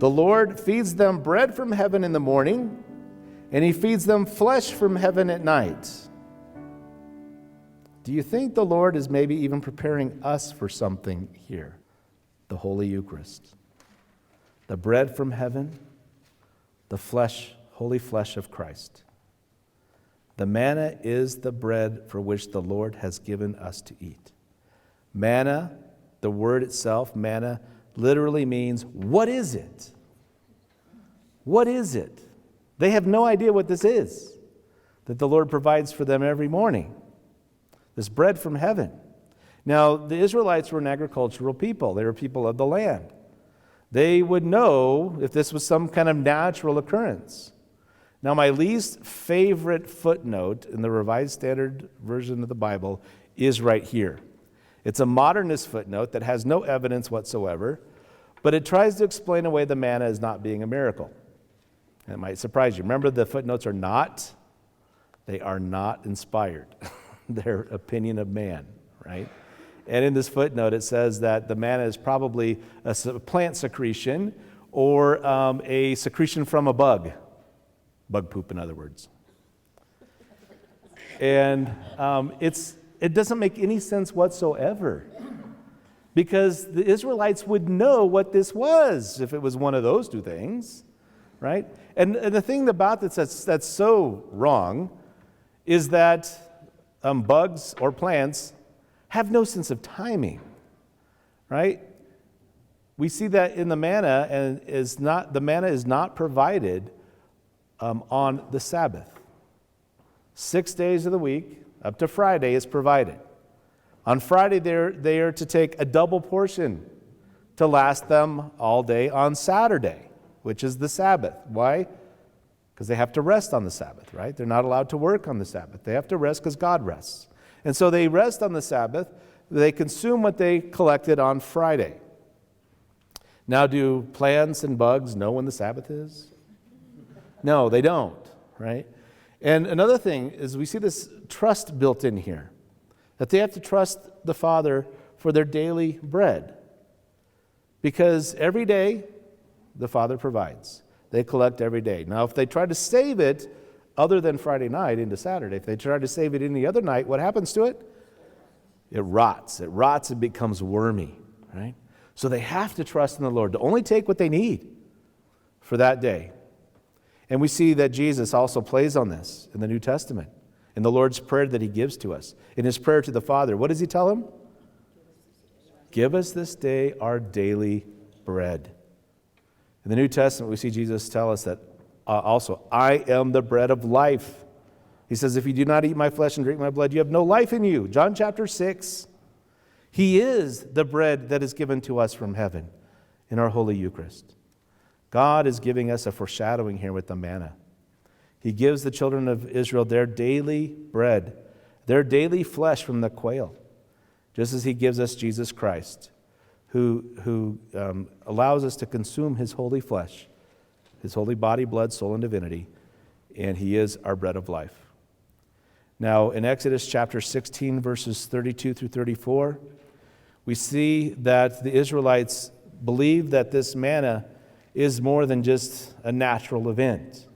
The Lord feeds them bread from heaven in the morning, and he feeds them flesh from heaven at night. Do you think the Lord is maybe even preparing us for something here? The Holy Eucharist. The bread from heaven, the flesh, holy flesh of Christ. The manna is the bread for which the Lord has given us to eat. Manna, the word itself, manna, literally means, what is it? What is it? They have no idea what this is that the Lord provides for them every morning. This bread from heaven. Now, the Israelites were an agricultural people. They were people of the land. They would know if this was some kind of natural occurrence. Now, my least favorite footnote in the Revised Standard Version of the Bible is right here. It's a modernist footnote that has no evidence whatsoever, but it tries to explain away the manna as not being a miracle. And it might surprise you. Remember, the footnotes are not inspired. They're opinion of man, right? And in this footnote, it says that the manna is probably a plant secretion or a secretion from a bug poop, in other words. And it doesn't make any sense whatsoever, because the Israelites would know what this was if it was one of those two things, right? And the thing about this that's so wrong is that bugs or plants have no sense of timing, right? We see that in the manna, and the manna is not provided on the Sabbath. 6 days of the week, up to Friday, is provided. On Friday, they are to take a double portion to last them all day on Saturday, which is the Sabbath. Why? Because they have to rest on the Sabbath, right? They're not allowed to work on the Sabbath. They have to rest because God rests. And so they rest on the Sabbath. They consume what they collected on Friday. Now, do plants and bugs know when the Sabbath is? No, they don't, right? And another thing is we see this trust built in here, that they have to trust the Father for their daily bread. Because every day, the Father provides. They collect every day. Now, if they try to save it, other than Friday night into Saturday, if they try to save it any other night, what happens to it? It rots. It rots and becomes wormy, right? So they have to trust in the Lord to only take what they need for that day. And we see that Jesus also plays on this in the New Testament, in the Lord's Prayer that he gives to us. In his prayer to the Father, what does he tell him? Give us this day our daily bread. In the New Testament, we see Jesus tell us that also, I am the bread of life. He says, if you do not eat my flesh and drink my blood, you have no life in you. John chapter 6. He is the bread that is given to us from heaven in our Holy Eucharist. God is giving us a foreshadowing here with the manna. He gives the children of Israel their daily bread, their daily flesh from the quail, just as he gives us Jesus Christ, who allows us to consume his holy flesh, his holy body, blood, soul, and divinity, and he is our bread of life. Now, in Exodus chapter 16, verses 32 through 34, we see that the Israelites believe that this manna is more than just a natural event,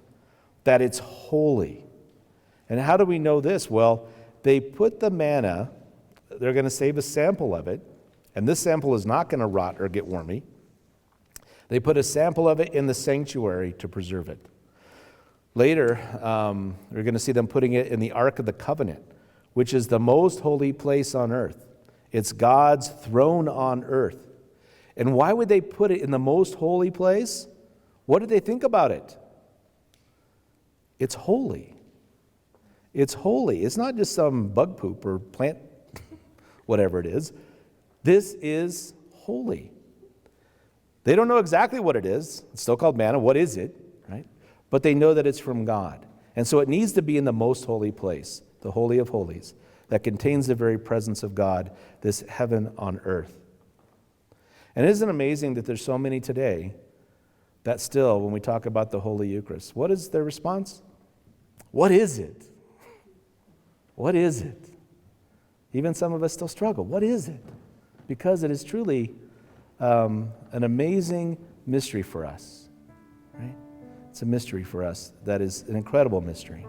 that it's holy. And how do we know this? Well, they put the manna, they're going to save a sample of it, and this sample is not going to rot or get wormy. They put a sample of it in the sanctuary to preserve it. Later, we're going to see them putting it in the Ark of the Covenant, which is the most holy place on earth. It's God's throne on earth. And why would they put it in the most holy place? What did they think about it? It's holy. It's holy. It's not just some bug poop or plant, whatever it is. This is holy. They don't know exactly what it is. It's still called manna. What is it? Right? But they know that it's from God. And so it needs to be in the most holy place, the Holy of Holies, that contains the very presence of God, this heaven on earth. And isn't it amazing that there's so many today that still, when we talk about the Holy Eucharist, what is their response? What is it? What is it? Even some of us still struggle. What is it? Because it is truly an amazing mystery for us, right? It's a mystery for us that is an incredible mystery.